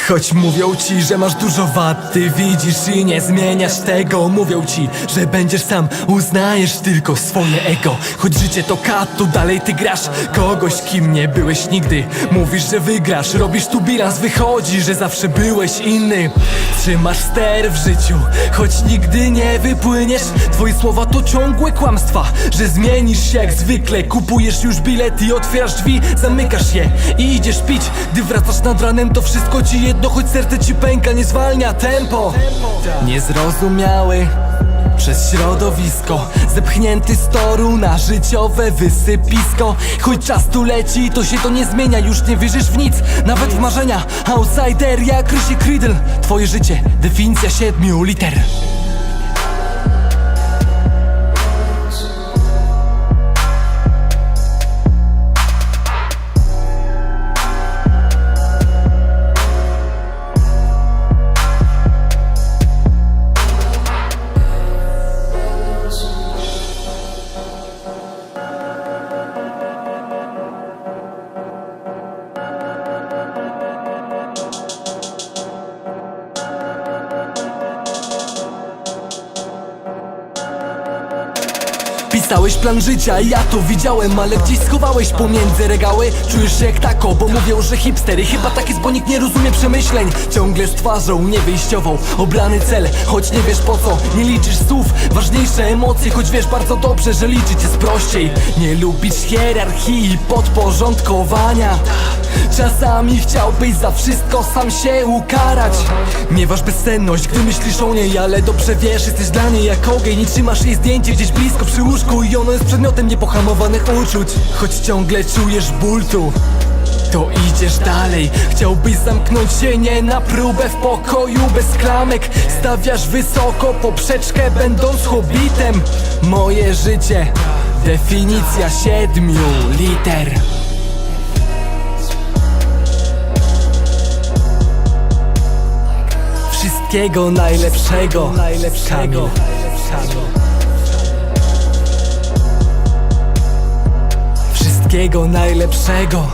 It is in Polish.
Choć mówią ci, że masz dużo wad, ty widzisz i nie zmieniasz tego. Mówią ci, że będziesz sam, uznajesz tylko swoje ego. Choć życie to kat, to dalej ty grasz kogoś, kim nie byłeś nigdy. Mówisz, że wygrasz, robisz tu bilans, wychodzi, że zawsze byłeś inny. Trzymasz ster w życiu, choć nigdy nie wypłyniesz. Twoje słowa to ciągłe kłamstwa, że zmienisz się jak zwykle. Kupujesz już bilet i otwierasz drzwi, zamykasz je i idziesz pić. Gdy wracasz nad ranem, to wszystko ci jedno, choć serce ci pęka, nie zwalnia tempo. Niezrozumiały przez środowisko, zepchnięty z toru na życiowe wysypisko. Choć czas tu leci, to się to nie zmienia. Już nie wierzysz w nic, nawet w marzenia. Outsider jak Rysie Creedle. Twoje życie, definicja 7 liter. Pisałeś plan życia i ja to widziałem, ale gdzieś schowałeś pomiędzy regały. Czujesz się jak tako, bo mówią, że hipstery chyba tak jest, bo nikt nie rozumie przemyśleń. Ciągle z twarzą niewyjściową, obrany cel, choć nie wiesz po co. Nie liczysz słów, ważniejsze emocje, choć wiesz bardzo dobrze, że liczyć jest prościej. Nie lubisz hierarchii i podporządkowania. Czasami chciałbyś za wszystko sam się ukarać. Miewasz bezsenność, gdy myślisz o niej, ale dobrze wiesz, jesteś dla niej jak ogień i trzymasz jej zdjęcie gdzieś blisko przy łóżku. I ono jest przedmiotem niepohamowanych uczuć. Choć ciągle czujesz ból tu, to idziesz dalej. Chciałbyś zamknąć się nie na próbę w pokoju bez klamek. Stawiasz wysoko poprzeczkę, będąc hobbitem. Moje życie, definicja 7 liter. Wszystkiego najlepszego, Kamil. Wszystkiego najlepszego.